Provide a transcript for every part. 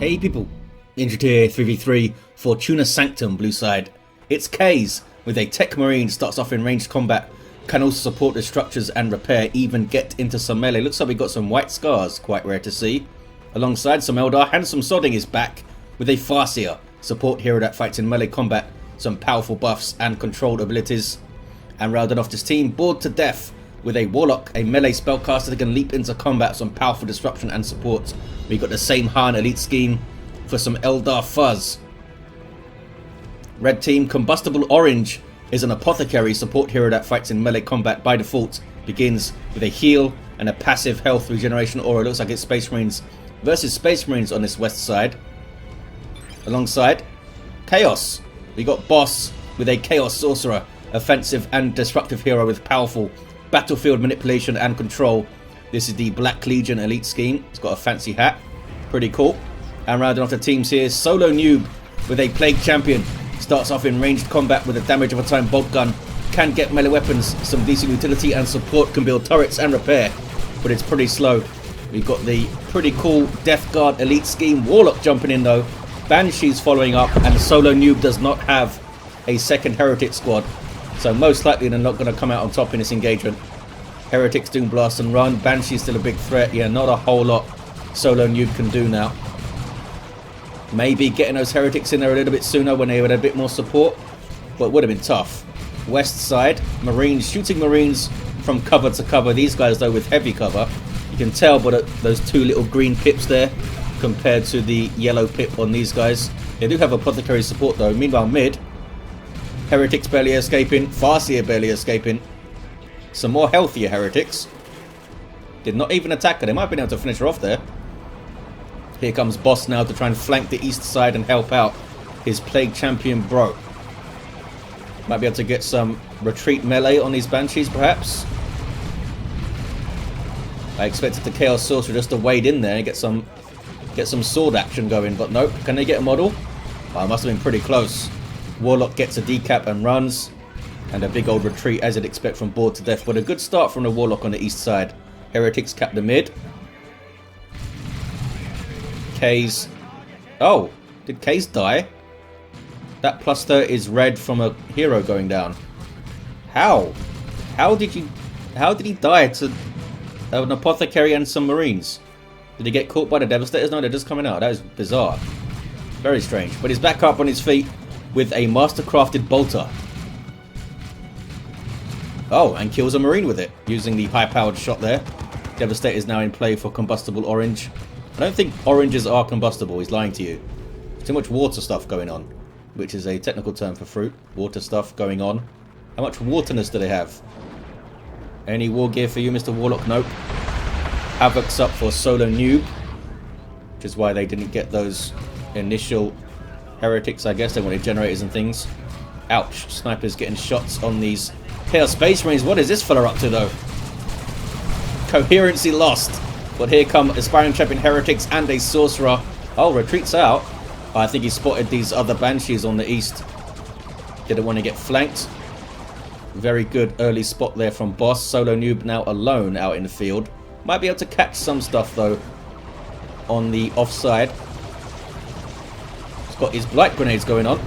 Hey people, Injured here 3v3 Fortuna Sanctum blue side. It's Kaze with a Techmarine, starts off in ranged combat, can also support the structures and repair, even get into some melee. Looks like we got some white scars, quite rare to see. Alongside some Eldar, Handsome Sodding is back with a Farseer, support hero that fights in melee combat, some powerful buffs and controlled abilities. And rounding off this team, bored to death with a Warlock, a melee spellcaster that can leap into combat, some powerful disruption and support. We got the same Han elite scheme for some Eldar fuzz. Red team, combustible orange is an Apothecary, support hero that fights in melee combat by default. Begins with a heal and a passive health regeneration aura. Looks like it's Space Marines versus Space Marines on this west side. Alongside Chaos, we got Boss with a Chaos Sorcerer, offensive and disruptive hero with powerful battlefield manipulation and control. This is the Black Legion elite scheme. It's got a fancy hat, pretty cool. And rounding off the teams here, SoloNewb with a Plague Champion, starts off in ranged combat with a damage of a time bolt gun, can get melee weapons, some decent utility and support, can build turrets and repair, but it's pretty slow. We've got the pretty cool Death Guard elite scheme, Warlock jumping in though, Banshees following up, and SoloNewb does not have a second Heretic squad, so most likely they're not going to come out on top in this engagement. Heretics doing blast and run, Banshee's still a big threat. Yeah, not a whole lot SoloNewb can do now. Maybe getting those Heretics in there a little bit sooner when they had a bit more support, but it would have been tough. West side, Marines shooting Marines from cover to cover. These guys though with heavy cover. You can tell by those two little green pips there compared to the yellow pip on these guys. They do have Apothecary support though. Meanwhile mid, Heretics barely escaping, Farseer barely escaping. Some more healthier Heretics. Did not even attack her. They might have been able to finish her off there. Here comes Boss now to try and flank the east side and help out his Plague Champion bro. Might be able to get some retreat melee on these Banshees perhaps. I expected the Chaos Sorcerer just to wade in there and get some sword action going, but nope. Can they get a model? Oh, it must have been pretty close. Warlock gets a decap and runs. And a big old retreat as you'd expect from bored to death. But a good start from the Warlock on the east side. Heretics cap the mid. Kaze. Oh, did Kaze die? That cluster is red from a hero going down. How? How did he die to an Apothecary and some Marines? Did he get caught by the Devastators? No, they're just coming out. That is bizarre. Very strange. But he's back up on his feet with a mastercrafted bolter. Oh, and kills a Marine with it, using the high-powered shot there. Devastator is now in play for combustible orange. I don't think oranges are combustible, he's lying to you. Too much water stuff going on, which is a technical term for fruit. Water stuff going on. How much waterness do they have? Any war gear for you, Mr. Warlock? Nope. Havoc's up for SoloNewb, which is why they didn't get those initial Heretics, I guess. They wanted generators and things. Ouch. Snipers getting shots on these Chaos Space Marines. What is this fella up to though? Coherency lost. But here come Aspiring Champion Heretics and a Sorcerer. Oh, retreats out. Oh, I think he spotted these other Banshees on the east. Didn't want to get flanked. Very good early spot there from Boss. SoloNewb now alone out in the field. Might be able to catch some stuff though on the offside. He's got his Blight Grenades going on.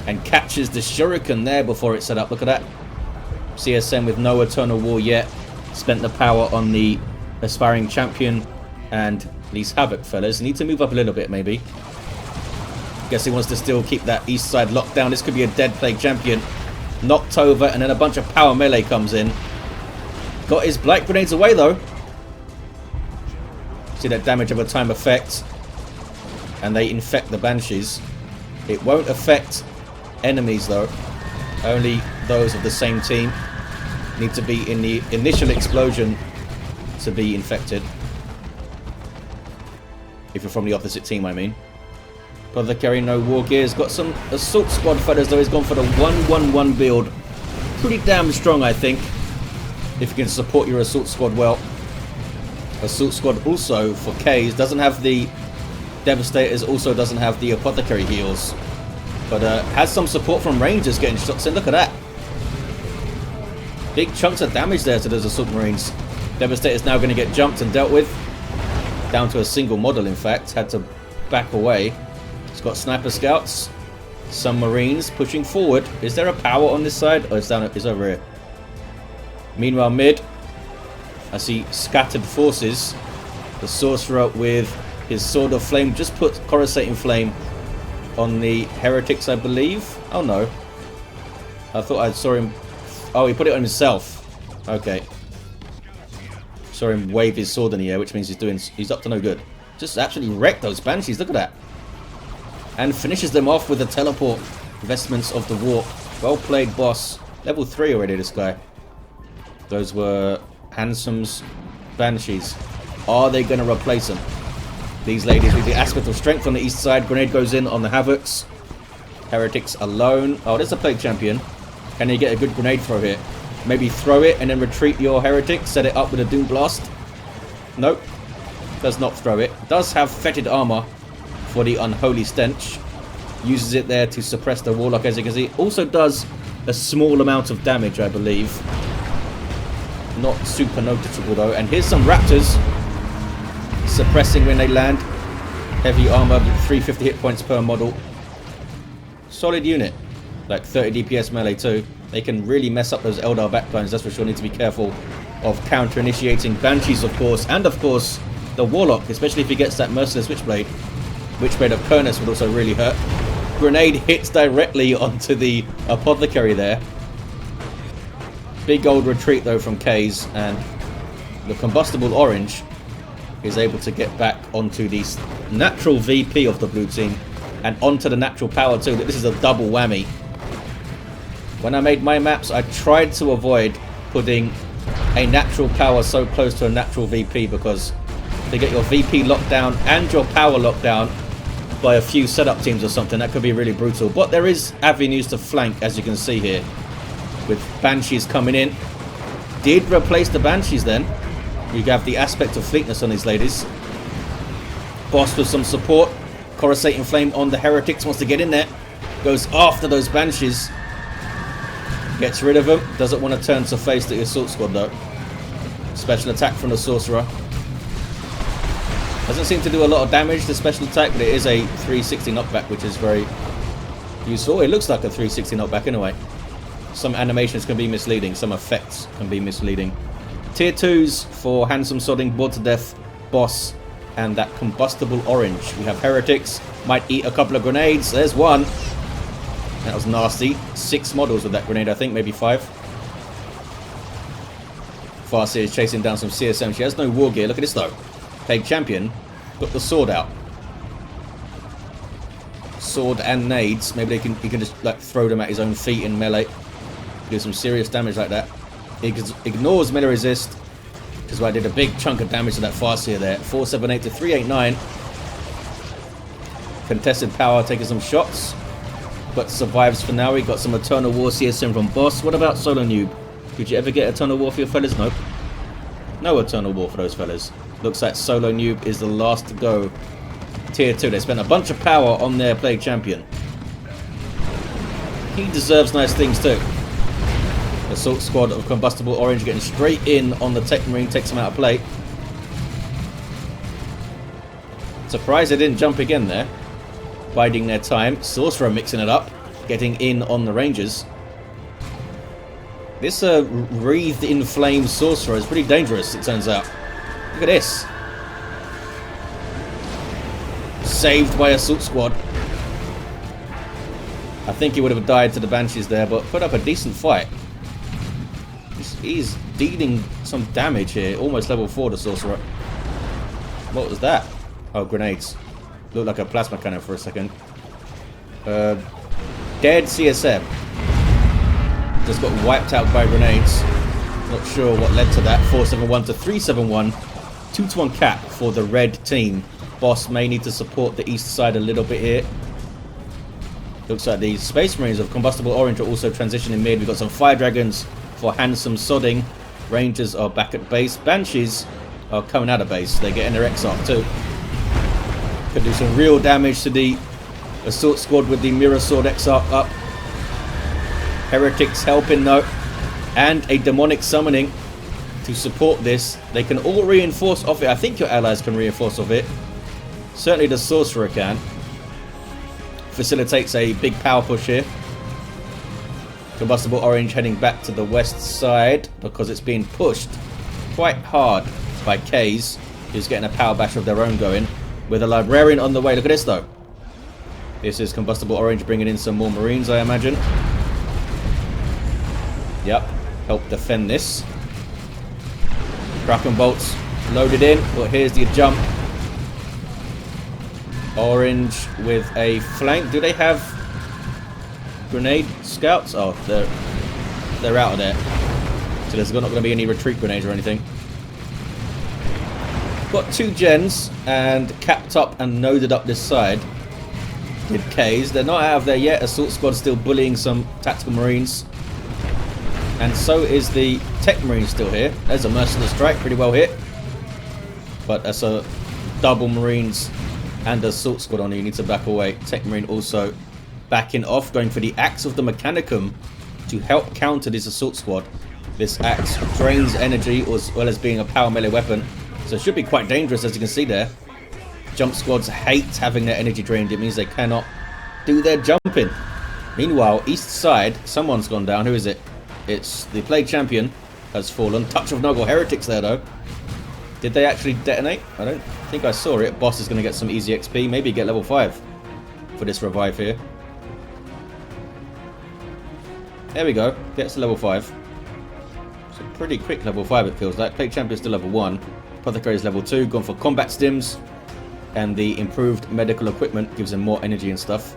And catches the Shuriken there before it's set up. Look at that. CSM with no Eternal War yet. Spent the power on the Aspiring Champion and these Havoc fellas. Need to move up a little bit maybe. Guess he wants to still keep that east side locked down. This could be a dead Plague Champion. Knocked over and then a bunch of power melee comes in. Got his Blight Grenades away though. See that damage of a time effect. And they infect the Banshees. It won't affect enemies though. Only those of the same team need to be in the initial explosion to be infected. If you're from the opposite team, I mean. Apothecary, no war gears. Got some assault squad fighters though. He's gone for the 1-1-1 build. Pretty damn strong, I think. If you can support your assault squad well. Assault squad also for Kaze doesn't have the Devastators, also doesn't have the Apothecary heals. But has some support from Rangers getting shots in. Look at that. Big chunks of damage there to those Assault Marines. Devastator's now going to get jumped and dealt with. Down to a single model, in fact. Had to back away. It's got sniper scouts, some marines pushing forward. Is there a power on this side? Oh, it's down. It's over here. Meanwhile, mid, I see scattered forces. The sorcerer with his sword of flame just put coruscating flame on the heretics, I believe. Oh no, I thought I saw him. Oh, he put it on himself. Okay. Saw him wave his sword in the air, which means he's up to no good. Just absolutely wrecked those banshees. Look at that. And finishes them off with the teleport vestments of the warp. Well played, boss. Level 3 already, this guy. Those were Handsome's banshees. Are they going to replace them? These ladies with the aspect of strength on the east side. Grenade goes in on the Havocs. Heretics alone. Oh, there's a plague champion. Can you get a good grenade throw here? Maybe throw it and then retreat your heretic. Set it up with a Doom Blast. Nope. Does not throw it. Does have fetid armor for the unholy stench. Uses it there to suppress the Warlock, as you can see. Also does a small amount of damage, I believe. Not super noticeable though. And here's some Raptors. Suppressing when they land. Heavy armor, 350 hit points per model. Solid unit. Like 30 DPS melee too. They can really mess up those Eldar backlines, that's for sure. Need to be careful of counter-initiating Banshees, of course. And of course, the Warlock, especially if he gets that Merciless Witchblade. Witchblade of Kurnus would also really hurt. Grenade hits directly onto the Apothecary there. Big old retreat though from Kaze, and the combustible orange is able to get back onto the natural VP of the blue team and onto the natural power too. This is a double whammy. When I made my maps, I tried to avoid putting a natural power so close to a natural VP, because to get your VP locked down and your power locked down by a few setup teams or something, that could be really brutal. But there is avenues to flank, as you can see here, with Banshees coming in. Did replace the Banshees then. You have the aspect of fleetness on these ladies. Boss with some support. Coruscating Flame on the Heretics. Wants to get in there. Goes after those Banshees. Gets rid of them. Doesn't want to turn to face the Assault Squad though. Special attack from the Sorcerer. Doesn't seem to do a lot of damage, the special attack, but it is a 360 knockback, which is very useful. It looks like a 360 knockback anyway. Some animations can be misleading. Some effects can be misleading. Tier 2s for Handsome Sodding, Bored to Death, Boss, and that combustible orange. We have Heretics. Might eat a couple of grenades. There's one. That was nasty. 6 models with that grenade, I think. Maybe 5. Farseer is chasing down some CSM. She has no war gear. Look at this, though. Plague Champion. Got the sword out. Sword and nades. Maybe he can just like throw them at his own feet in melee. Do some serious damage like that. He ignores melee resist, which is why I did a big chunk of damage to that Farseer there. 478 to 389. Contested power, taking some shots, but survives for now. We got some Eternal War CSM from Boss. What about SoloNewb? Did you ever get Eternal War for your fellas? Nope. No Eternal War for those fellas. Looks like SoloNewb is the last to go. Tier 2. They spent a bunch of power on their Plague Champion. He deserves nice things too. Assault Squad of Combustible Orange getting straight in on the Techmarine, takes him out of play. Surprised they didn't jump again there. Biding their time. Sorcerer mixing it up, getting in on the Rangers. This wreathed in flame Sorcerer is pretty dangerous, it turns out. Look at this. Saved by Assault Squad. I think he would have died to the Banshees there, but put up a decent fight. He's dealing some damage here. Almost level 4, the Sorcerer. What was that? Oh, grenades. Looked like a plasma cannon for a second. Dead CSM. Just got wiped out by grenades. Not sure what led to that. 471 to 371. 2-to-1 cap for the red team. Boss may need to support the east side a little bit here. Looks like the Space Marines of Combustible Orange are also transitioning mid. We've got some Fire Dragons for Handsome Sodding. Rangers are back at base. Banshees are coming out of base. They're getting their X up too. Could do some real damage to the Assault Squad with the Mirror Sword X up. Heretics helping though. And a Demonic Summoning to support this. They can all reinforce off it. I think your allies can reinforce off it. Certainly the Sorcerer can. Facilitates a big power push here. Combustible Orange heading back to the west side because it's being pushed quite hard by Kaze, who's getting a power bash of their own going. With a Librarian on the way. Look at this though. This is Combustible Orange bringing in some more Marines, I imagine. Yep, help defend this. Kraken bolts loaded in, but here's the jump. Orange with a flank. Do they have grenade scouts? Oh, they're out of there. So there's not going to be any retreat grenades or anything. Got 2 gens and capped up and noded up this side with Kaze. They're not out of there yet. Assault squad still bullying some tactical marines. And so is the Techmarine still here. There's a merciless strike, pretty well hit. But that's a double marines and assault squad on you. You need to back away. Techmarine also backing off, going for the Axe of the Mechanicum to help counter this assault squad. This axe drains energy as well as being a power melee weapon. So it should be quite dangerous, as you can see there. Jump squads hate having their energy drained. It means they cannot do their jumping. Meanwhile, east side, someone's gone down. Who is it? It's the Plague Champion has fallen. Touch of Noggle Heretics there, though. Did they actually detonate? I don't think I saw it. Boss is going to get some easy XP. Maybe get level 5 for this revive here. There we go. Gets to level 5. It's a pretty quick level 5, it feels like. Plague Champion still level 1. Apothecary is level 2. Gone for combat stims. And the improved medical equipment gives him more energy and stuff.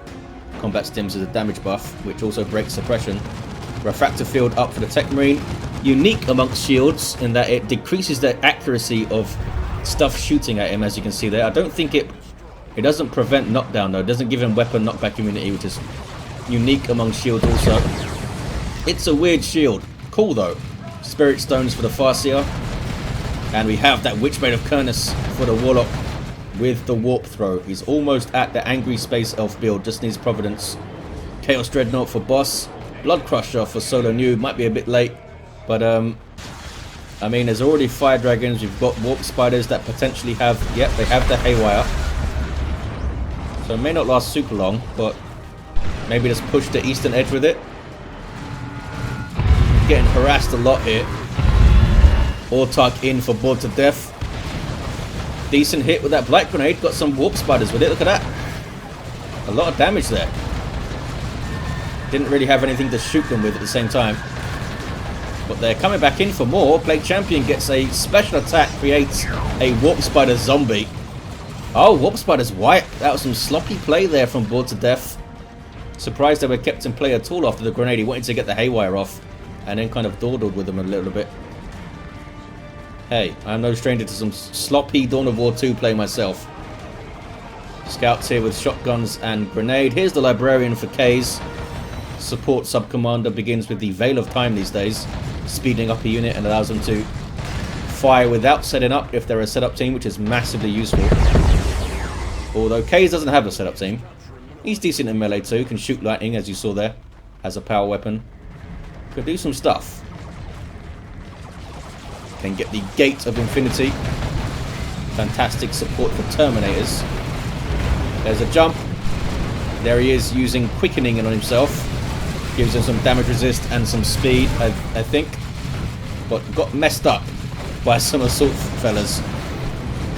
Combat stims is a damage buff, which also breaks suppression. Refractor field up for the Techmarine. Unique amongst shields in that it decreases the accuracy of stuff shooting at him, as you can see there. I don't think it doesn't prevent knockdown though. It doesn't give him weapon knockback immunity, which is unique among shields also. It's a weird shield. Cool though. Spirit stones for the Farseer. And we have that Witchblade of Kernus for the Warlock with the Warp Throw. He's almost at the Angry Space Elf build. Just needs Providence. Chaos Dreadnought for Boss. Blood Crusher for SoloNewb. Might be a bit late. But, I mean, there's already Fire Dragons. We've got Warp Spiders that potentially have... Yep, they have the Haywire. So it may not last super long, but maybe just push the eastern edge with it. Getting harassed a lot here. Autark in for Bored to Death. Decent hit with that Blight Grenade. Got some Warp Spiders with it. Look at that. A lot of damage there. Didn't really have anything to shoot them with at the same time. But they're coming back in for more. Plague Champion gets a special attack. Creates a Warp Spider zombie. Oh, Warp Spider's white. That was some sloppy play there from Bored to Death. Surprised they were kept in play at all after the grenade. He wanted to get the Haywire off. And then kind of dawdled with them a little bit. Hey, I'm no stranger to some sloppy Dawn of War 2 play myself. Scouts here with shotguns and grenade. Here's the Librarian for Kaze. Support Sub-Commander begins with the Veil of Time these days. Speeding up a unit and allows them to fire without setting up if they're a setup team, which is massively useful. Although Kaze doesn't have a setup team. He's decent in melee too. Can shoot lightning, as you saw there. Has a power weapon. Could do some stuff. Can get the Gate of Infinity. Fantastic support for Terminators. There's a jump. There he is using Quickening on himself. Gives him some damage resist and some speed, I think. But got messed up by some assault fellas.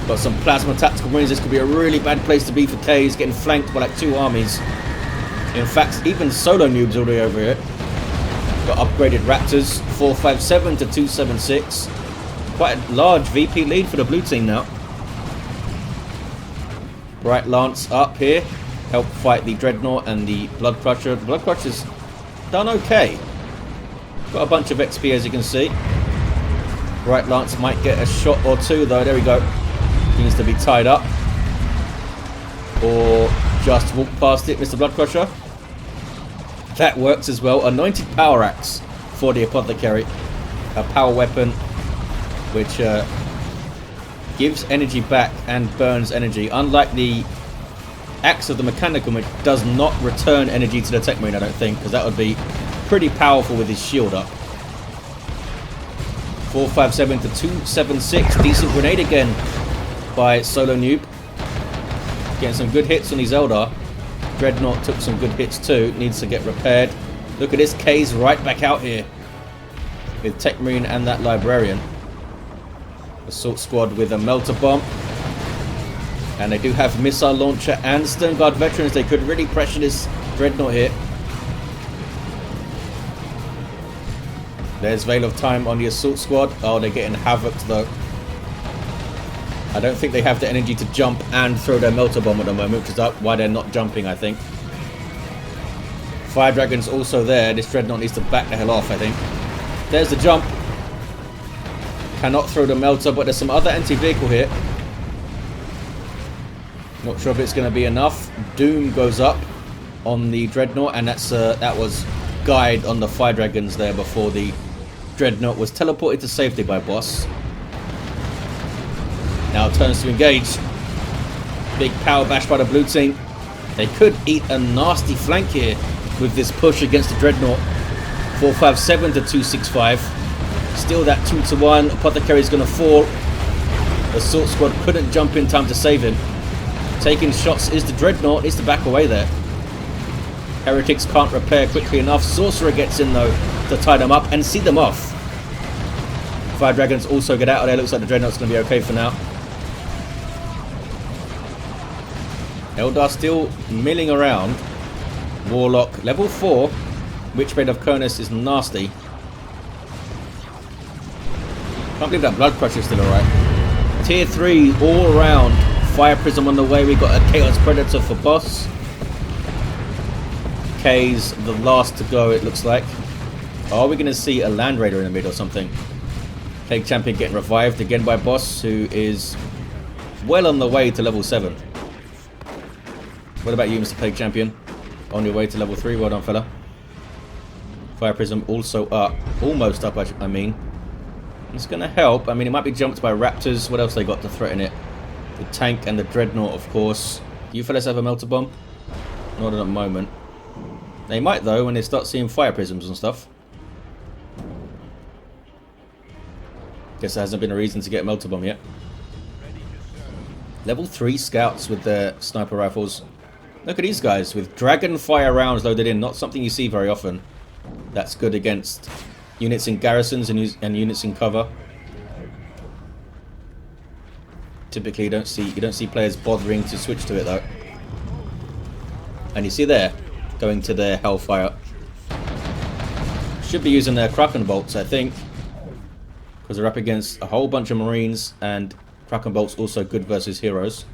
Got some Plasma Tactical Marines. This could be a really bad place to be for Kaze. Getting flanked by like 2 armies. In fact, even SoloNewb's already over here. Got upgraded Raptors. 457 to 276. Quite a large VP lead for the blue team now. Bright Lance up here. Help fight the Dreadnought and the Blood Crusher. The Blood Crusher's done okay. Got a bunch of XP, as you can see. Bright Lance might get a shot or 2 though. There we go. Needs to be tied up. Or just walk past it, Mr. Blood Crusher. That works as well. Anointed Power Axe for the Apothecary. A power weapon which gives energy back and burns energy. Unlike the Axe of the Mechanicum, which does not return energy to the Techmarine, I don't think, because that would be pretty powerful with his shield up. 457 to 276. Decent grenade again by SoloNewb. Getting some good hits on his Eldar. Dreadnought took some good hits too. Needs to get repaired. Look at this, Kaze right back out here with Techmarine and that Librarian. Assault squad with a melter bomb. And they do have missile launcher and Stern Guard veterans. They could really pressure this Dreadnought here. There's Veil of Time on the assault squad. Oh, they're getting havocked though. I don't think they have the energy to jump and throw their melter bomb at the moment, which is why they're not jumping, I think. Fire Dragon's also there. This Dreadnought needs to back the hell off, I think. There's the jump. Cannot throw the melter, but there's some other anti-vehicle here. Not sure if it's going to be enough. Doom goes up on the Dreadnought, and that was guide on the Fire Dragons there before the Dreadnought was teleported to safety by boss. Now turns to engage. Big power bash by the blue team. They could eat a nasty flank here with this push against the Dreadnought. 457 to 265. Still that 2-1. Apothecary is going to fall. The assault squad couldn't jump in time to save him. Taking shots is the Dreadnought. Needs to back away there. Heretics can't repair quickly enough. Sorcerer gets in though to tie them up and see them off. Fire Dragons also get out of there. Looks like the Dreadnought's going to be okay for now. Eldar still milling around. Warlock level 4. Witchblade of Kurnus is nasty. Can't believe that Blood Crush is still alright. Tier 3 all around. Fire Prism on the way. We got a Chaos Predator for boss. Kaze the last to go, it looks like. Are we going to see a Land Raider in the mid or something? Plague Champion getting revived again by boss, who is well on the way to level 7. What about you, Mr. Plague Champion? On your way to level 3. Well done, fella. Fire Prism also up. Almost up, I mean. It's going to help. I mean, it might be jumped by Raptors. What else they got to threaten it? The tank and the Dreadnought, of course. You fellas have a melter bomb? Not at the moment. They might, though, when they start seeing Fire Prisms and stuff. Guess there hasn't been a reason to get a melter bomb yet. Level 3 scouts with their sniper rifles. Look at these guys with dragon fire rounds loaded in. Not something you see very often. That's good against units in garrisons and units in cover. Typically, you don't see players bothering to switch to it though. And you see there, going to their Hellfire. Should be using their Kraken bolts, I think, because they're up against a whole bunch of Marines, and Kraken bolts also good versus heroes.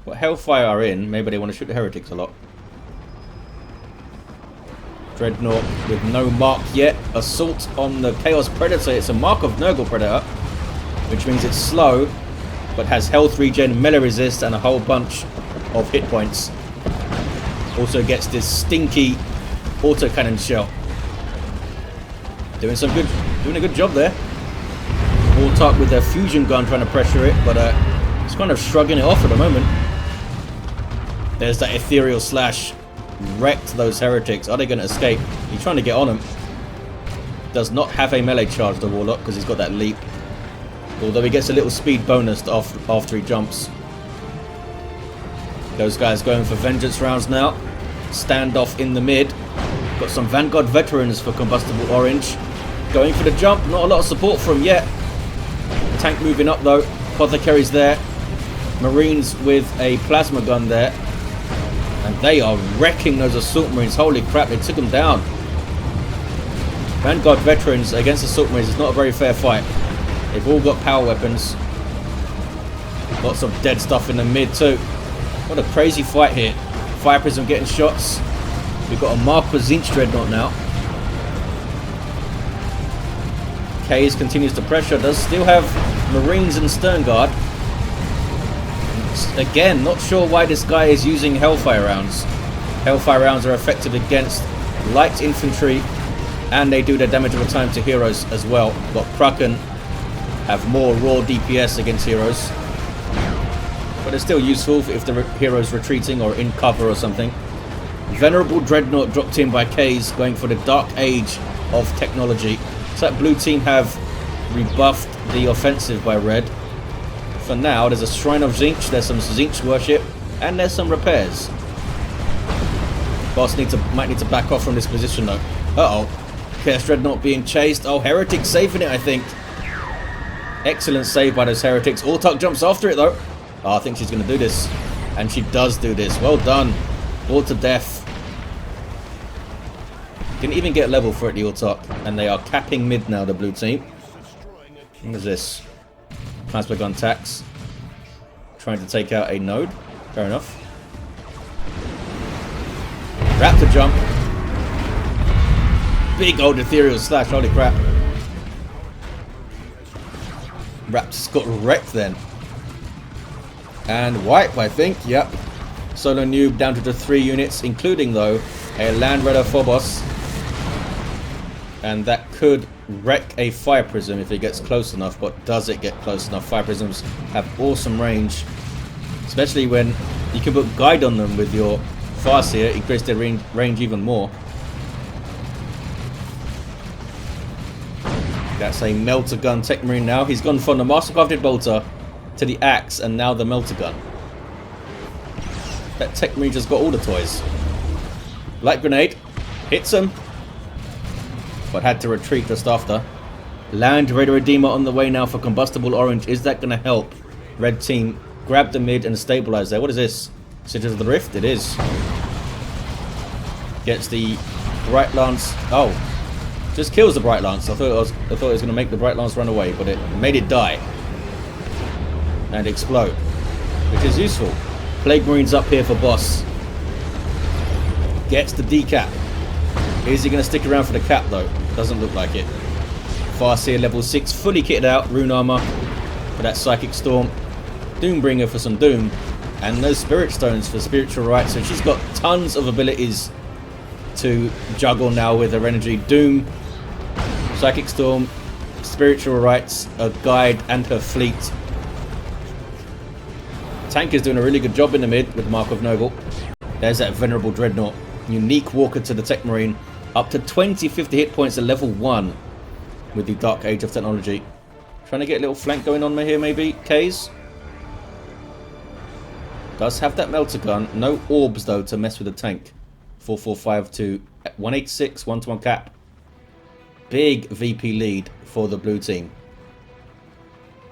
What Hellfire are in, maybe they want to shoot the heretics a lot. Dreadnought with no mark yet. Assault on the Chaos Predator. It's a mark of Nurgle Predator, which means it's slow, but has health regen, melee resist, and a whole bunch of hit points. Also gets this stinky autocannon shell. Doing a good job there. Warlock with their fusion gun trying to pressure it, but it's kind of shrugging it off at the moment. There's that ethereal slash. Wrecked those heretics. Are they going to escape? He's trying to get on them. Does not have a melee charge, the Warlock, because he's got that leap. Although he gets a little speed bonus after he jumps. Those guys going for vengeance rounds now. Standoff in the mid. Got some Vanguard veterans for combustible orange. Going for the jump. Not a lot of support from yet. Tank moving up though. Apothecary's there. Marines with a plasma gun there. And they are wrecking those Assault Marines. Holy crap, they took them down. Vanguard veterans against Assault Marines is not a very fair fight. They've all got power weapons. Lots of dead stuff in the mid too. What a crazy fight here. Fire Prism getting shots. We've got a Marquis Zinch Dreadnought now. Kaze continues to pressure. Does still have Marines and Stern Guard. Again, not sure why this guy is using Hellfire rounds. Hellfire rounds are effective against light infantry, and they do their damage over time to heroes as well. But Kraken have more raw DPS against heroes. But it's still useful if the hero's retreating or in cover or something. Venerable Dreadnought dropped in by Kaze, going for the Dark Age of technology. So that blue team have rebuffed the offensive by red. for now. There's a Shrine of Tzeentch, there's some Tzeentch worship, and there's some repairs. Boss might need to back off from this position though. Uh-oh. Chaos Dreadnought being chased. Oh, Heretic saving it, I think. Excellent save by those Heretics. Autarch jumps after it though. Oh, I think she's going to do this. And she does do this. Well done. Bored to death. Didn't even get level for it, the Autarch. And they are capping mid now, the blue team. What is this? Plasma gun tax. Trying to take out a node. Fair enough. Raptor jump. Big old ethereal slash. Holy crap. Raptor's got wrecked then. And wipe, I think. Yep. SoloNewb down to the 3 units, including though a Land Raider Phobos. And that could wreck a Fire Prism if it gets close enough. But does it get close enough? Fire Prisms have awesome range. Especially when you can put Guide on them with your Farseer. Increase their range even more. That's a Melter Gun Techmarine now. He's gone from the Mastercrafted Bolter to the Axe and now the Melter Gun. That Techmarine just got all the toys. Light Grenade. Hits him. But had to retreat just after. Land Raider Redeemer on the way now for Combustible Orange. Is that going to help? Red team grab the mid and stabilize there. What is this? Sigils of the Rift? It is. Gets the Bright Lance. Oh. Just kills the Bright Lance. I thought it was going to make the Bright Lance run away, but it made it die. And explode. Which is useful. Plague Marine's up here for boss. Gets the decap. Is he going to stick around for the cap though? Doesn't look like it. Farseer level 6, fully kitted out. Rune armor for that Psychic Storm. Doombringer for some Doom. And those Spirit Stones for Spiritual Rites. So she's got tons of abilities to juggle now with her energy. Doom, Psychic Storm, Spiritual Rites, a Guide, and her fleet. Tank is doing a really good job in the mid with Mark of Noble. There's that Venerable Dreadnought. Unique Walker to the Techmarine. Up to 20-50 hit points at level 1 with the Dark Age of Technology. Trying to get a little flank going on here maybe. Kaze does have that Melter Gun. No orbs though to mess with the tank. 445 to 186, 1-to-1 cap. Big VP lead for the blue team.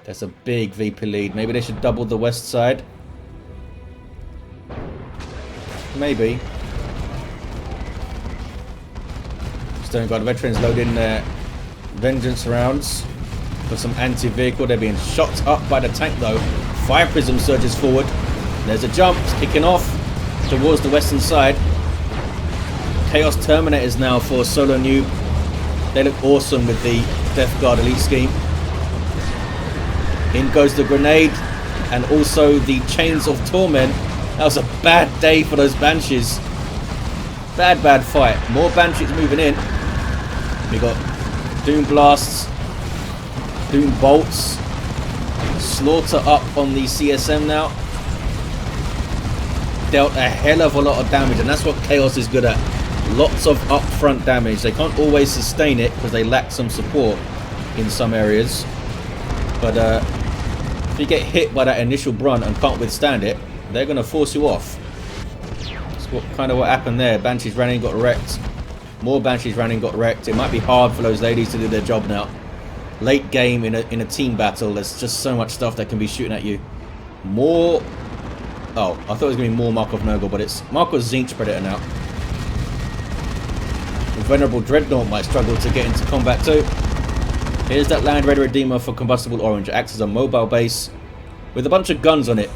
That's a big VP lead. Maybe they should double the west side. Maybe. Stone Guard veterans load in their vengeance rounds for some anti-vehicle. They're being shot up by the tank though. Fire Prism surges forward. There's a jump. It's kicking off towards the western side. Chaos Terminators now for SoloNewb. They look awesome with the Death Guard Elite scheme. In goes the grenade and also the Chains of Torment. That was a bad day for those Banshees. Bad fight. More Banshees moving in. We got Doom Blasts, Doom Bolts, Slaughter up on the CSM now. Dealt a hell of a lot of damage, and that's what Chaos is good at. Lots of upfront damage. They can't always sustain it because they lack some support in some areas. But if you get hit by that initial brunt and can't withstand it, they're going to force you off. That's kind of what happened there. Banshees ran in, got wrecked. More Banshees ran in, got wrecked. It might be hard for those ladies to do their job now. Late game in a team battle, there's just so much stuff that can be shooting at you. More... Oh, I thought it was going to be more Mark of Nurgle, but it's Mark of Tzeentch Predator now. The Venerable Dreadnought might struggle to get into combat too. Here's that Land Raider Redeemer for Combustible Orange. It acts as a mobile base with a bunch of guns on it.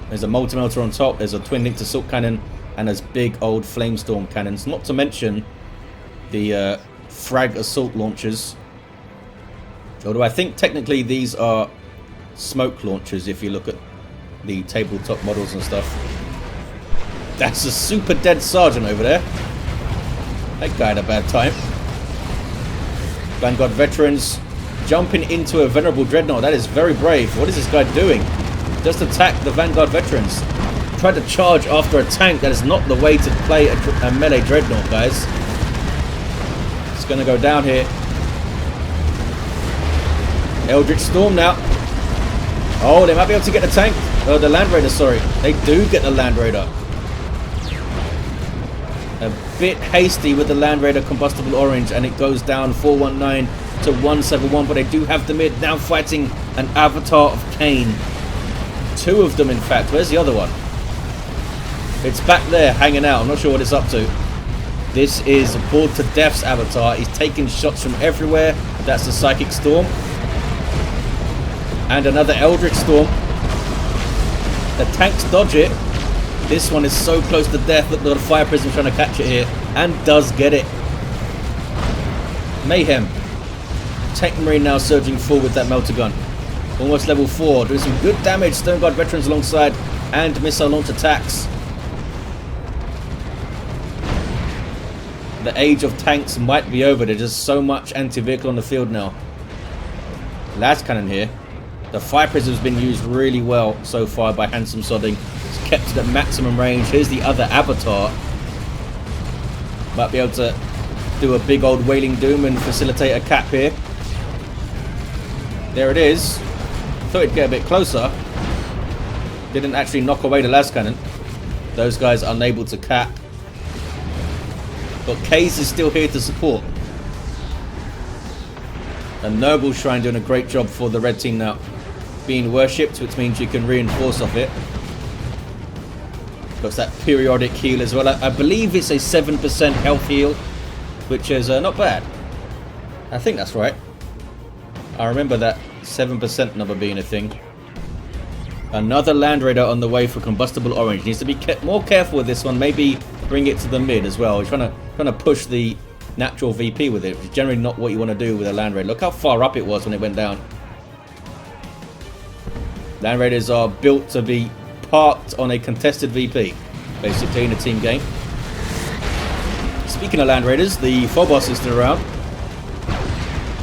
There's a Multi-Melter on top, there's a Twin-Linked Assault Cannon, and there's big old Flamestorm cannons. Not to mention the Frag Assault Launchers. Although I think technically these are smoke launchers if you look at the tabletop models and stuff. That's a super dead sergeant over there. That guy had a bad time. Vanguard veterans jumping into a Venerable Dreadnought. That is very brave. What is this guy doing? Just attack the Vanguard veterans. Tried to charge after a tank. That is not the way to play a melee Dreadnought, guys. It's going to go down here. Eldritch Storm now. Oh, they might be able to get the tank. Oh, the Land Raider, sorry. They do get the Land Raider. A bit hasty with the Land Raider combustible orange, and it goes down 419 to 171, but they do have the mid now fighting an avatar of Cain. Two of them, in fact. Where's the other one? It's back there hanging out. I'm not sure what it's up to. This is Bored to Death's avatar. He's taking shots from everywhere. That's the Psychic Storm. And another Eldritch Storm. The tanks dodge it. This one is so close to death. Look at the Fire Prism trying to catch it here. And does get it. Mayhem. Techmarine now surging forward with that melter gun. Almost level 4. Doing some good damage. Stone Guard veterans alongside. And missile launch attacks. The age of tanks might be over. There's just so much anti-vehicle on the field now. Las cannon here. The Fire Prism has been used really well so far by Handsome Sodding. It's kept at maximum range. Here's the other avatar. Might be able to do a big old Wailing Doom and facilitate a cap here. There it is. Thought it'd get a bit closer. Didn't actually knock away the las cannon. Those guys unable to cap. But Kaze is still here to support. And Noble Shrine doing a great job for the red team now. Being worshipped, which means you can reinforce off it. Got that periodic heal as well. I believe it's a 7% health heal, which is not bad. I think that's right. I remember that 7% number being a thing. Another Land Raider on the way for combustible orange. Needs to be more careful with this one. Maybe bring it to the mid as well. He's trying to push the natural VP with it, which is generally not what you want to do with a Land Raider. Look how far up it was when it went down. Land Raiders are built to be parked on a contested VP, basically in a team game. Speaking of Land Raiders, the Phobos is still around.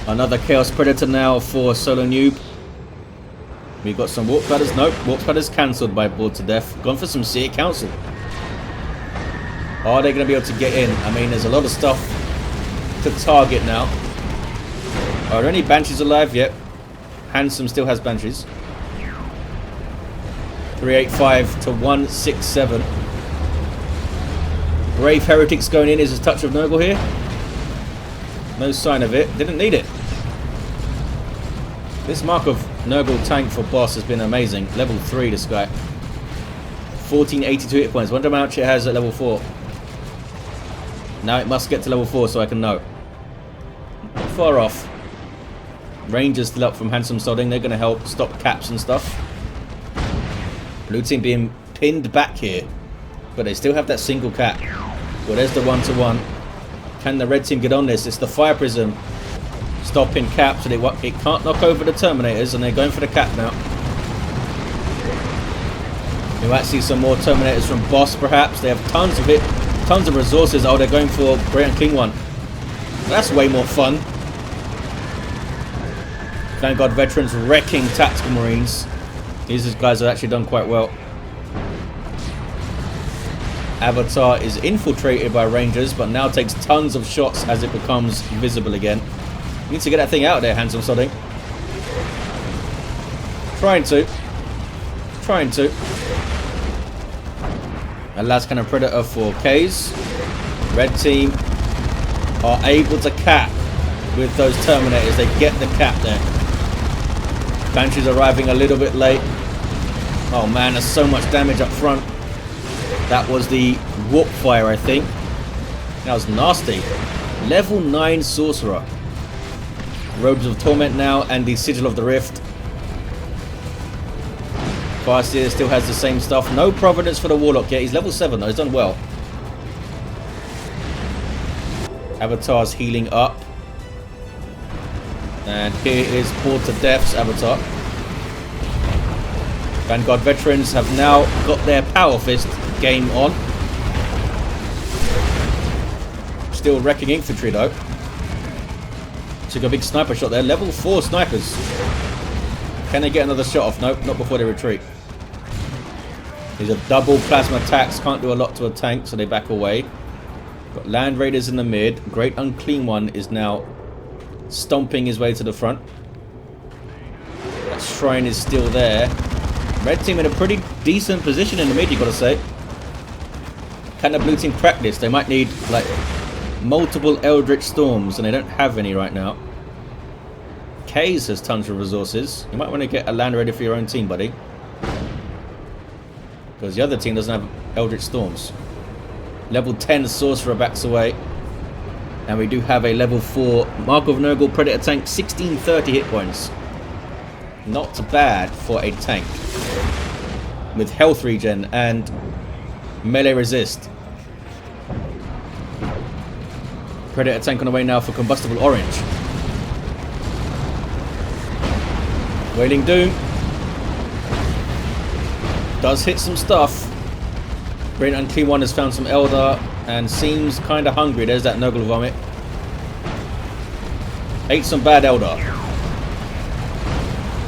Another Chaos Predator now for SoloNewb. We've got some Warp Splatters. Nope, Warp Splatters cancelled by Bored to Death. Gone for some Seer Council. Are they going to be able to get in? I mean, there's a lot of stuff to target now. Are there any Banshees alive? Yep. Handsome still has Banshees. 385 to 167. Brave Heretics going in. Is a touch of Nurgle here? No sign of it. Didn't need it. This mark of Nurgle tank for boss has been amazing. Level 3 this guy. 1482 hit points. Wonder how much it has at level 4. Now it must get to level 4 so I can know. Not far off. Rangers still up from Handsome Sodding. They're going to help stop caps and stuff. Blue team being pinned back here. But they still have that single cap. Well, there's the 1-to-1. Can the red team get on this? It's the Fire Prism stopping cap, so it can't knock over the Terminators, and they're going for the cap now. You might see some more Terminators from boss, perhaps. They have tons of it, tons of resources. Oh, they're going for Great and King one. That's way more fun. Vanguard veterans wrecking tactical marines. These guys have actually done quite well. Avatar is infiltrated by Rangers, but now takes tons of shots as it becomes visible again. You need to get that thing out there, Handsome Sodding. Trying to. A last kind of Predator for Kaze. Red team are able to cap with those Terminators. They get the cap there. Banshees arriving a little bit late. Oh man, there's so much damage up front. That was the Warp Fire, I think. That was nasty. Level 9 Sorcerer. Robes of Torment now, and the Sigil of the Rift. Farseer still has the same stuff. No Providence for the Warlock yet. He's level 7 though. He's done well. Avatar's healing up. And here is Bored to Death's Avatar. Vanguard veterans have now got their Power Fist game on. Still wrecking infantry though. Took a big sniper shot there. Level 4 snipers. Can they get another shot off? Nope, not before they retreat. These are double plasma attacks. Can't do a lot to a tank, so they back away. Got Land Raiders in the mid. Great Unclean One is now stomping his way to the front. That shrine is still there. Red team in a pretty decent position in the mid, you gotta say. Can the blue team crack this? They might need like multiple Eldritch Storms, and they don't have any right now. Kaze has tons of resources. You might want to get a land ready for your own team, buddy. Because the other team doesn't have Eldritch Storms. Level 10 Sorcerer backs away. And we do have a level 4 Mark of Nurgle Predator tank, 1630 hit points. Not bad for a tank. With health regen and melee resist. Predator tank on the way now for combustible orange. Wailing Doom. Does hit some stuff. Great Unclean One has found some Eldar and seems kind of hungry. There's that Nurgle Vomit. Ate some bad Eldar.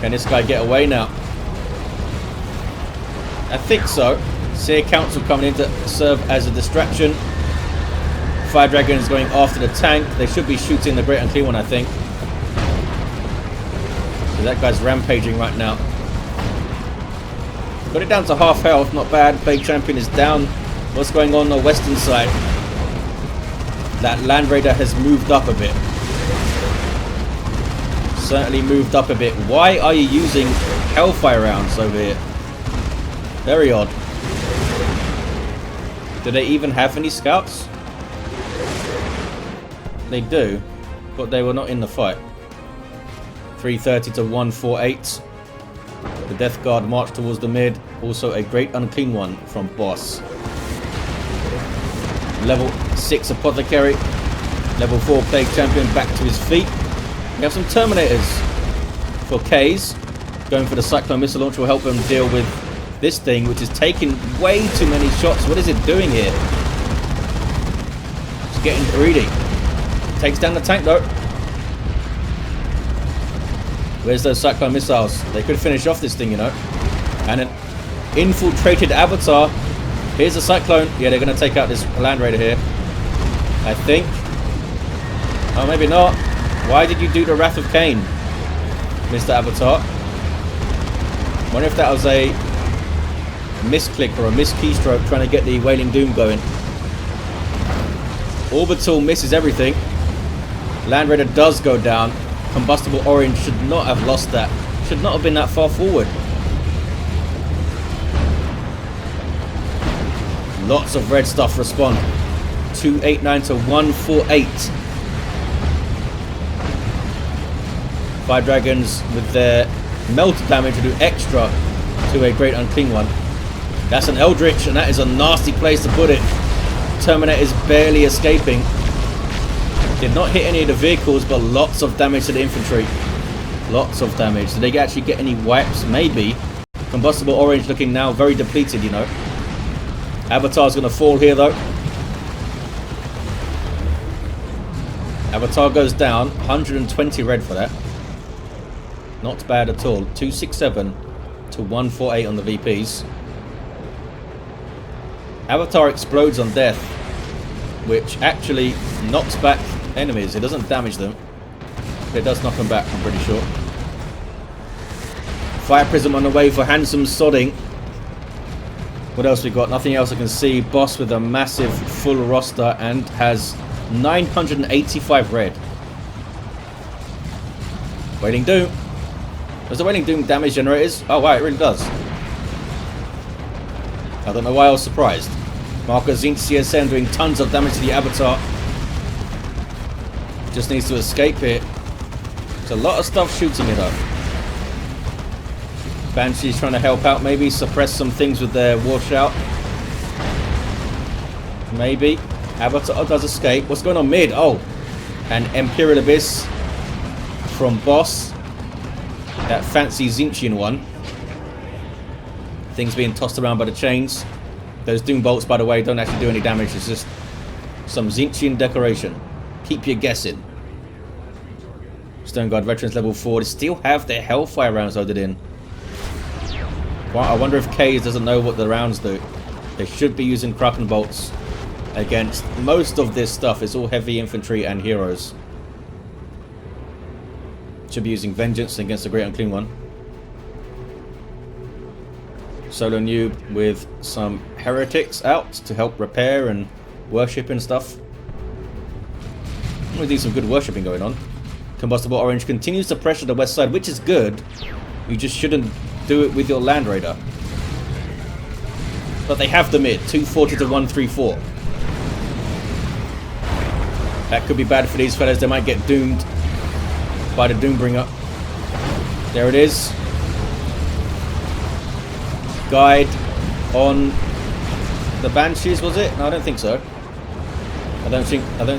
Can this guy get away now? I think so. Seer Council coming in to serve as a distraction. Fire Dragon is going after the tank. They should be shooting the Great Unclean One, I think. So that guy's rampaging right now. Got it down to half health, not bad. Plague Champion is down. What's going on the western side? That Land Raider has moved up a bit. Certainly moved up a bit. Why are you using Hellfire rounds over here? Very odd. Do they even have any scouts? They do, but they were not in the fight. 330 to 148. The Death Guard march towards the mid. Also a Great Unclean One from Boss. Level 6 Apothecary. Level 4 Plague Champion back to his feet. We have some Terminators for Kaze. Going for the Cyclone Missile Launcher will help them deal with this thing, which is taking way too many shots. What is it doing here? It's getting greedy. Takes down the tank though. Where's those Cyclone Missiles? They could finish off this thing, you know. And an infiltrated Avatar. Here's a Cyclone. Yeah, they're going to take out this Land Raider here. I think. Oh, maybe not. Why did you do the Wrath of Cain, Mr. Avatar? Wonder if that was a misclick or a miss-keystroke trying to get the Wailing Doom going. Orbital misses everything. Land Raider does go down. Combustible Orange should not have lost that. Should not have been that far forward. Lots of red stuff respond. 289 to 148. Fire Dragons with their melt damage to do extra to a Great Unclean One. That's an Eldritch, and that is a nasty place to put it. Terminator is barely escaping. Did not hit any of the vehicles, but lots of damage to the infantry. Lots of damage. Did they actually get any wipes? Maybe. Combustible Orange looking now very depleted, you know. Avatar's going to fall here, though. Avatar goes down. 120 red for that. Not bad at all. 267 to 148 on the VPs. Avatar explodes on death, which actually knocks back enemies. It doesn't damage them, but it does knock them back, I'm pretty sure. Fire Prism on the way for Handsome Sodding. What else we got? Nothing else I can see. Boss with a massive full roster and has 985 red. Wailing Doom. Does the Wailing Doom damage generators? Oh wow, it really does. I don't know why I was surprised. Marker Zint CSN doing tons of damage to the Avatar. Just needs to escape here. There's a lot of stuff shooting it up. Banshee's trying to help out, maybe suppress some things with their washout. Maybe. Avatar does escape. What's going on mid? Oh, an Imperial Abyss from Boss. That fancy Zinchian one. Things being tossed around by the chains. Those Doom Bolts, by the way, don't actually do any damage. It's just some Zinchian decoration. Keep you guessing. Stone Guard Veterans level 4. They still have their Hellfire rounds loaded in. Well, I wonder if Kaze doesn't know what the rounds do. They should be using Kraken Bolts against most of this stuff. It's all heavy infantry and heroes. Should be using Vengeance against the Great Unclean One. SoloNewb with some heretics out to help repair and worship and stuff. We do some good worshipping going on. Combustible Orange continues to pressure the west side, which is good. You just shouldn't do it with your Land Raider. But they have the mid, 240 to 134. That could be bad for these fellas. They might get doomed by the Doombringer. There it is. Guide on the Banshees, was it? No, I don't think so. I don't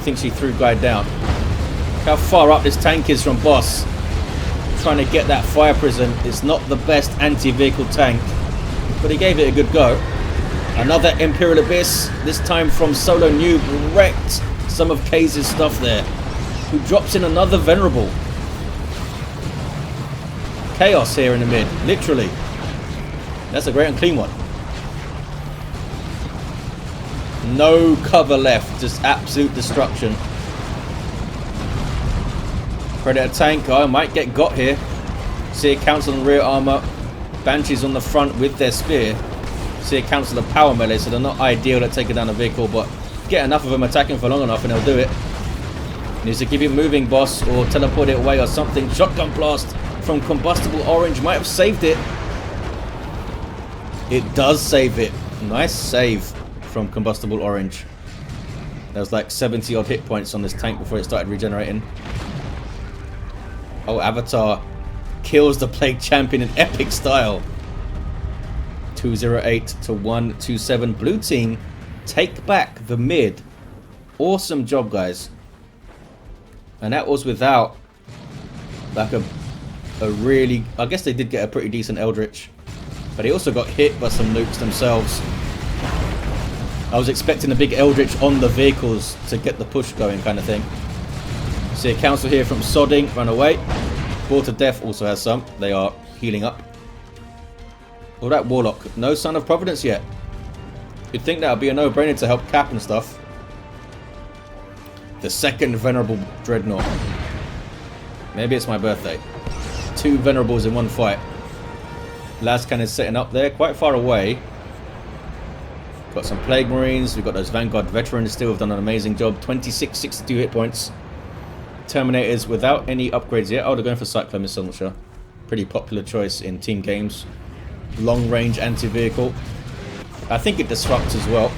think she threw guide down. Look how far up this tank is from boss. Trying to get that fire prism. It's not the best anti-vehicle tank, but he gave it a good go. Another Imperial Abyss, this time from SoloNewb, wrecked some of Kaze's stuff there. Who drops in another Venerable. Chaos here in the mid, literally. That's a great and clean one. No cover left, just absolute destruction. Predator tank, oh, might get got here. See a council on rear armor. Banshees on the front with their spear. See a council of power melee, so they're not ideal at taking down a vehicle, but get enough of them attacking for long enough and they'll do it. Needs to keep it moving, boss, or teleport it away or something. Shotgun blast from Combustible Orange might have saved it. It does save it. Nice save from Combustible Orange. There was like 70 odd hit points on this tank before it started regenerating. Oh, Avatar kills the Plague Champion in epic style. 208 to 127. Blue team take back the mid. Awesome job, guys. And that was without like a really... I guess they did get a pretty decent Eldritch. But he also got hit by some nukes themselves. I was expecting a big Eldritch on the vehicles to get the push going kind of thing. See a council here from Sodding, run away. Board to Death also has some. They are healing up. Oh, that Warlock. No Son of Providence yet. You'd think that would be a no-brainer to help cap and stuff. The second Venerable Dreadnought. Maybe it's my birthday. 2 Venerables in one fight. Lascan is setting up there, quite far away. Got some Plague Marines. We've got those Vanguard Veterans still have done an amazing job. 26, 62 hit points. Terminators without any upgrades yet. Oh, they're going for Cyclone Missile Launcher. Pretty popular choice in team games. Long range anti-vehicle. I think it disrupts as well.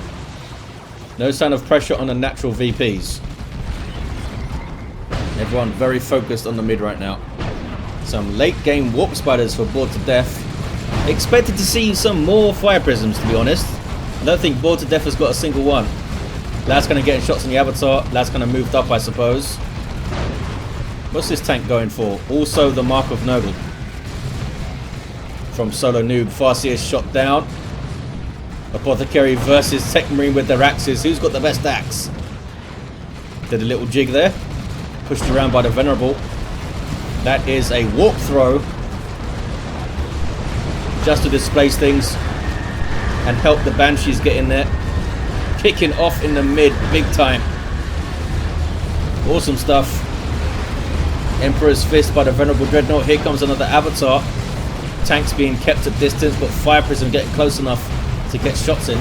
No sign of pressure on the natural VPs. Everyone very focused on the mid right now. Some late game Warp Spiders for Board to Death. Expected to see some more Fire Prisms, to be honest. I don't think Board to Death has got a single one. Lad's kind of getting shots on the Avatar. Lad's kind of moved up, I suppose. What's this tank going for? Also the Mark of Noble. From SoloNewb. Farseer shot down. Apothecary versus Techmarine with their axes. Who's got the best axe? Did a little jig there. Pushed around by the Venerable. That is a warp throw. Just to displace things. And help the Banshees get in there. Kicking off in the mid big time. Awesome stuff. Emperor's Fist by the Venerable Dreadnought. Here comes another Avatar. Tanks being kept at distance, but Fire Prism getting close enough to get shots in.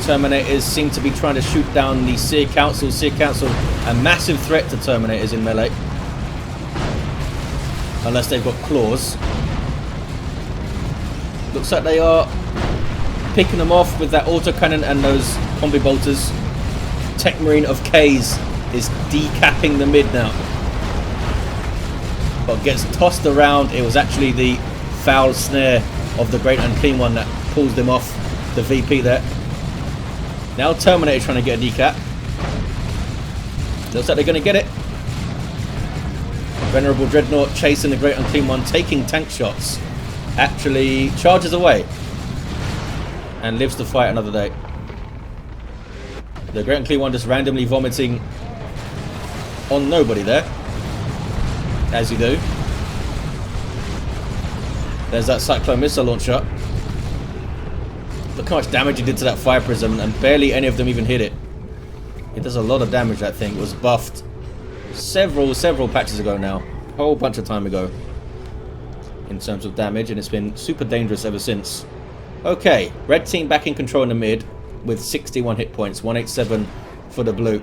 Terminators seem to be trying to shoot down the Seer Council. Seer Council, a massive threat to Terminators in melee. Unless they've got claws. Looks like they are picking them off with that autocannon and those combi bolters. Techmarine of Kaze is decapping the mid now. But gets tossed around. It was actually the foul snare of the Great Unclean One that pulls them off the VP there. Now Terminator trying to get a decap. Looks like they're going to get it. Venerable Dreadnought chasing the Great Unclean One, taking tank shots. Actually charges away. And lives to fight another day. The Great Unclean One just randomly vomiting on nobody there. As you do. There's that Cyclone Missile Launcher. Look how much damage it did to that Fire Prism, and barely any of them even hit it. It does a lot of damage, that thing. It was buffed several patches ago now. A whole bunch of time ago. in terms of damage, and it's been super dangerous ever since. Okay, red team back in control in the mid with 61 hit points, 187 for the blue.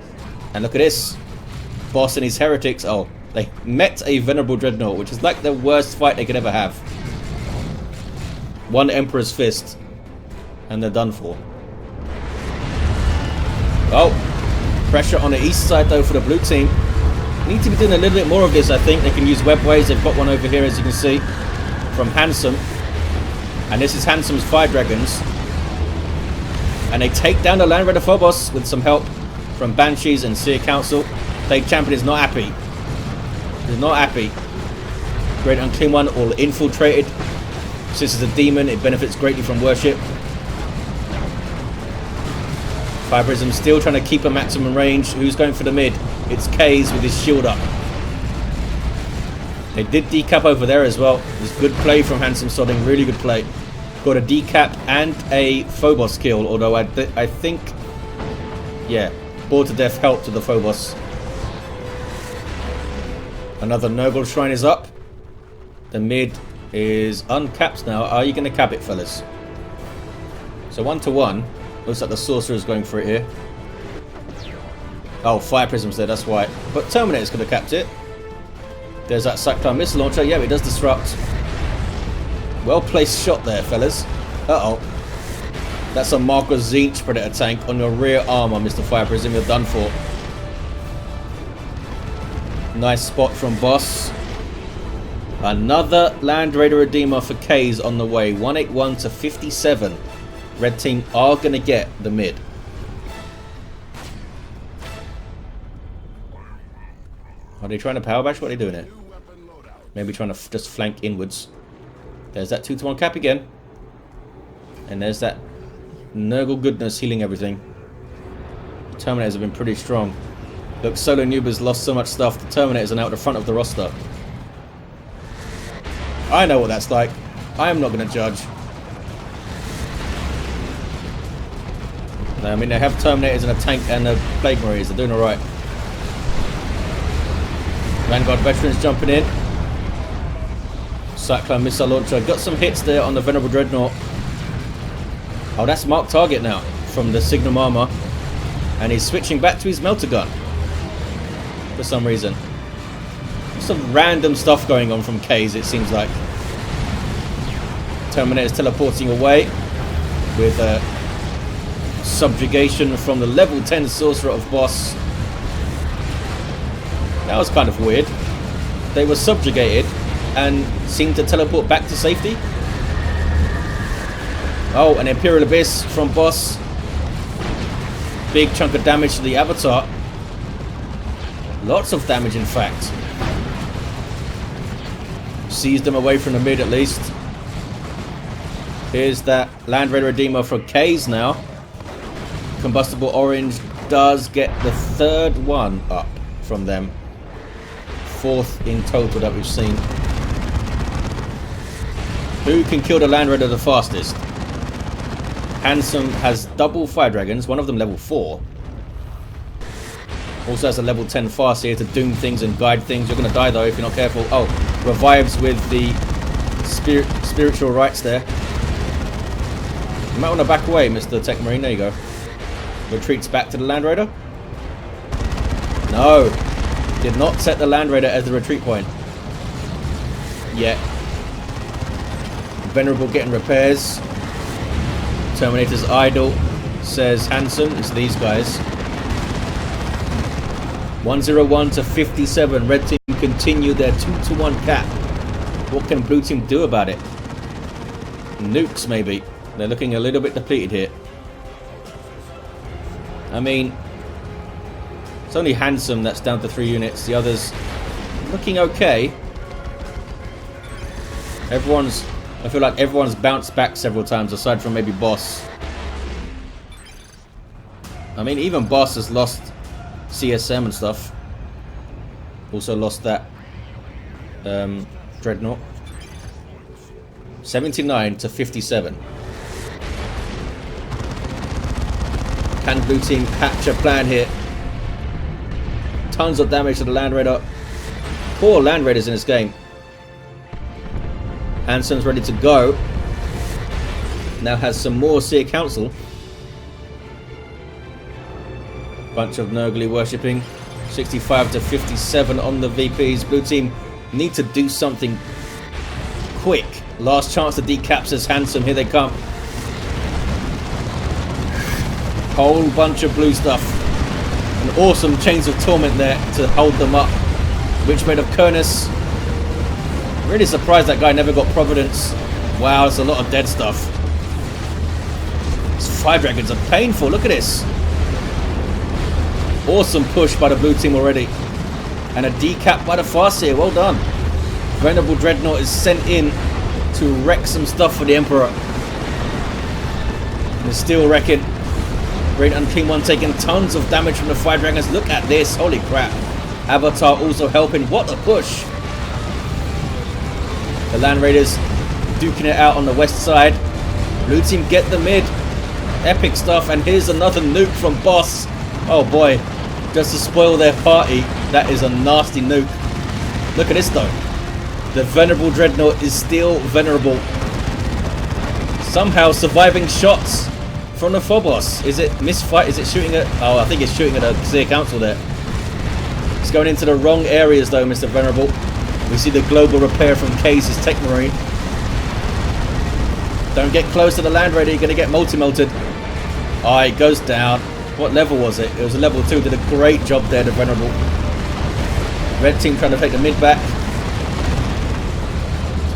And look at this. Boss and his heretics. Oh, they met a venerable dreadnought, which is like the worst fight they could ever have. One Emperor's Fist, and they're done for. Oh, pressure on the east side though for the blue team. Need to be doing a little bit more of this, I think. They can use webways. They've got one over here, as you can see, from Handsome. And this is Handsome's Fire Dragons. And they take down the Land Raider Phobos with some help from Banshees and Seer Council. Plague Champion is not happy. He's not happy. Great Unclean One all infiltrated. Since this is a demon, it benefits greatly from worship. Fire Prism still trying to keep a maximum range. Who's going for the mid? It's Kaze with his shield up. They did decap over there as well. It was good play from Handsome Sodding. Really good play. Got a decap and a Phobos kill. Although I think, yeah, Bored to Death helped to the Phobos. Another Nurgle Shrine is up. The mid is uncapped now. Are you going to cap it, fellas? So 1-to-1. Looks like the Sorcerer is going for it here. Oh, Fire Prism's there, that's why. But Terminator's could have capped it. There's that Cyclone Missile Launcher. Yeah, it does disrupt. Well-placed shot there, fellas. Uh-oh. That's a Marcus Zinch Predator tank on your rear armor, Mr. Fire Prism. You're done for. Nice spot from Boss. Another Land Raider Redeemer for Kaze on the way. 181 to 57. Red team are going to get the mid. Are they trying to power bash? What are they doing here? Maybe trying to just flank inwards. There's that 2-to-1 cap again. And there's that Nurgle goodness healing everything. Terminators have been pretty strong. Look, SoloNewb has lost so much stuff. The Terminators are now at the front of the roster. I know what that's like. I am not going to judge. I mean, they have Terminators and a tank and a Plague Marines. They're doing alright. Vanguard Veterans jumping in. Cyclone Missile Launcher. Got some hits there on the Venerable Dreadnought. Oh, that's marked target now from the Signum Armor. And he's switching back to his Melter Gun. For some reason. Some random stuff going on from Kaze, it seems like. Terminator's teleporting away with subjugation from the level 10 Sorcerer of Boss. That was kind of weird. They were subjugated and seemed to teleport back to safety. Oh, an Imperial Abyss from Boss. Big chunk of damage to the Avatar. Lots of damage, in fact. Seized them away from the mid, at least. Here's that Land Raider Redeemer for Kaze now. Combustible Orange does get the third one up from them. Fourth in total that we've seen. Who can kill the Land Raider the fastest? Handsome has double Fire Dragons, one of them level 4. Also has a level 10 Farseer to doom things and guide things. You're going to die though if you're not careful. Oh, revives with the spiritual rights there. You might want to back away, Mr. Techmarine. There you go. Retreats back to the Land Raider. No. Did not set the Land Raider as the retreat point. Yet. Venerable getting repairs. Terminator's idle, says Handsome. It's these guys. 101 to 57. Red team continue their 2-to-1 cap. What can blue team do about it? Nukes, maybe. They're looking a little bit depleted here. I mean, it's only Handsome that's down to 3 units. The others looking okay. I feel like everyone's bounced back several times, aside from maybe Boss. I mean, even Boss has lost CSM and stuff. Also lost that Dreadnought. 79 to 57. Can blue team hatch a plan here? Tons of damage to the Land Raider. Poor Land Raiders in this game. Handsome's ready to go. Now has some more Seer Council. Bunch of Nurgly worshipping. 65 to 57 on the VPs. Blue team need to do something quick. Last chance to decap, says Handsome. Here they come. Whole bunch of blue stuff. An awesome Chains of Torment there to hold them up. Witchblade of Kernus. Really surprised that guy never got Providence. Wow, it's a lot of dead stuff. These fire dragons are painful. Look at this. Awesome push by the blue team already. And a decap by the Farseer. Well done. Venerable Dreadnought is sent in to wreck some stuff for the Emperor. And still wrecking. Great Unclean One taking tons of damage from the fire dragons. Look at this. Holy crap. Avatar also helping. What a push. The Land Raiders duking it out on the west side. Blue team get the mid. Epic stuff. And here's another nuke from Boss. Oh boy. Just to spoil their party. That is a nasty nuke. Look at this though. The Venerable Dreadnought is still venerable. Somehow surviving shots from the Phobos. Is it misfire? Is it shooting at... Oh, I think it's shooting at a Seer Council there. It's going into the wrong areas though, Mr. Venerable. We see the global repair from Kaze's Techmarine. Don't get close to the Land Raider, you're going to get multi-melted. Oh, it goes down. What level was it? It was a level 2. Did a great job there, the Venerable. Red team trying to take the mid back.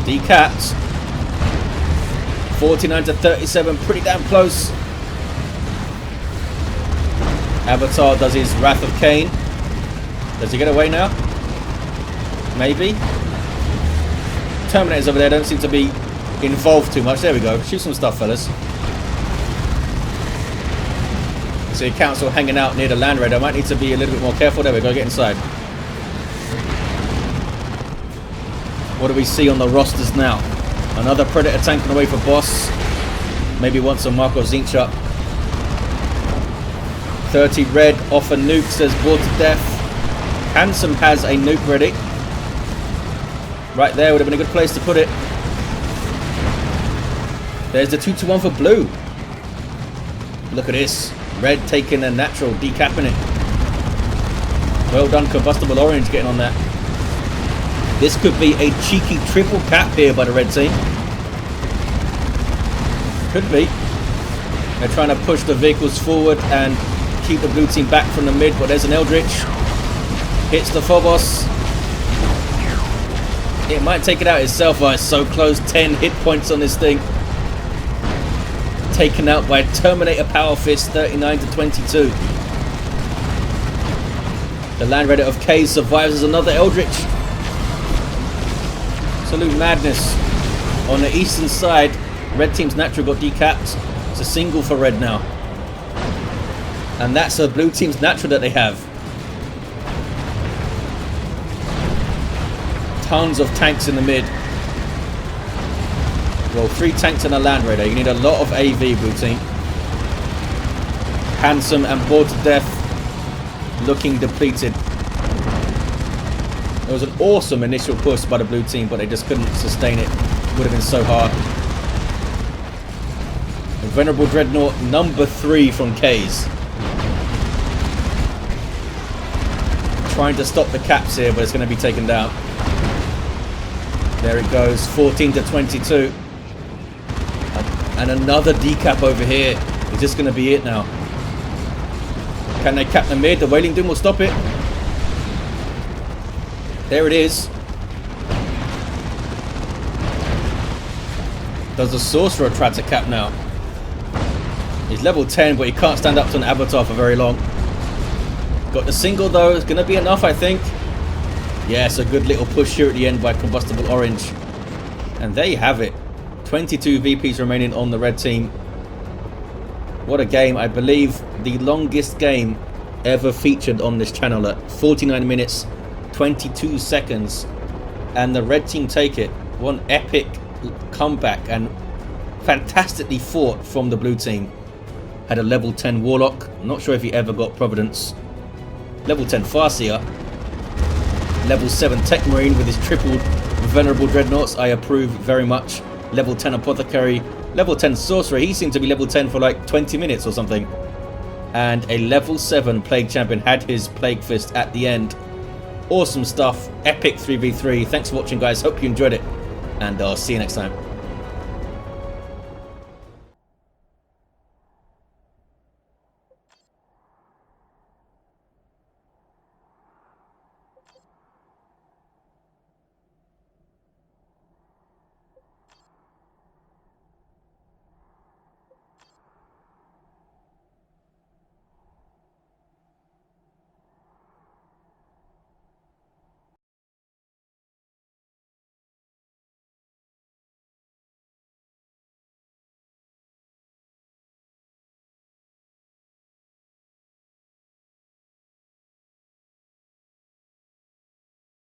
Decapped. 49 to 37, pretty damn close. Avatar does his Wrath of Cain. Does he get away now? Maybe. Terminators over there don't seem to be involved too much. There we go. Shoot some stuff, fellas. See Council hanging out near the Land Raider. I might need to be a little bit more careful. There we go. Get inside. What do we see on the rosters now? Another Predator tanking away for Boss. Maybe wants some Marco Zinch up. 30 red off a nuke, says Bored to Death. Handsome has a nuke ready. Right there would have been a good place to put it. There's the 2-1 for blue. Look at this. Red taking a natural, decapping it. Well done, Combustible Orange getting on that. This could be a cheeky triple cap here by the red team. Could be. They're trying to push the vehicles forward and keep the blue team back from the mid, but there's an Eldritch. Hits the Phobos. It might take it out itself. Oh, it's so close. 10 hit points on this thing. Taken out by Terminator Power Fist, 39 to 22. The Land Raider of Kaze survives as another Eldritch. Absolute madness. On the eastern side, red team's natural got decapped. It's a single for red now. And that's a blue team's natural that they have. Tons of tanks in the mid. Well, 3 tanks and a Land Raider. You need a lot of AV, blue team. Handsome and Bored to Death looking depleted. It was an awesome initial push by the blue team, but they just couldn't sustain it. It would have been so hard. The Venerable Dreadnought number 3 from Kaze. Trying to stop the caps here, but it's going to be taken down. There it goes, 14 to 22. And another decap over here. Is this going to be it now? Can they cap the mid? The Wailing Doom will stop it. There it is. Does the Sorcerer try to cap now? He's level 10, but he can't stand up to an Avatar for very long. Got the single though. It's going to be enough, I think. Yes, a good little push here at the end by Combustible Orange. And there you have it. 22 VPs remaining on the red team. What a game. I believe the longest game ever featured on this channel at 49 minutes, 22 seconds. And the red team take it. One epic comeback and fantastically fought from the blue team. Had a level 10 Warlock. I'm not sure if he ever got Providence. Level 10 Farseer. Level 7 Techmarine with his triple Venerable Dreadnoughts, I approve very much. Level 10 Apothecary, level 10 Sorcerer, he seemed to be level 10 for like 20 minutes or something. And a level 7 Plague Champion had his Plague Fist at the end. Awesome stuff, epic 3v3. Thanks for watching, guys, hope you enjoyed it, and I'll see you next time.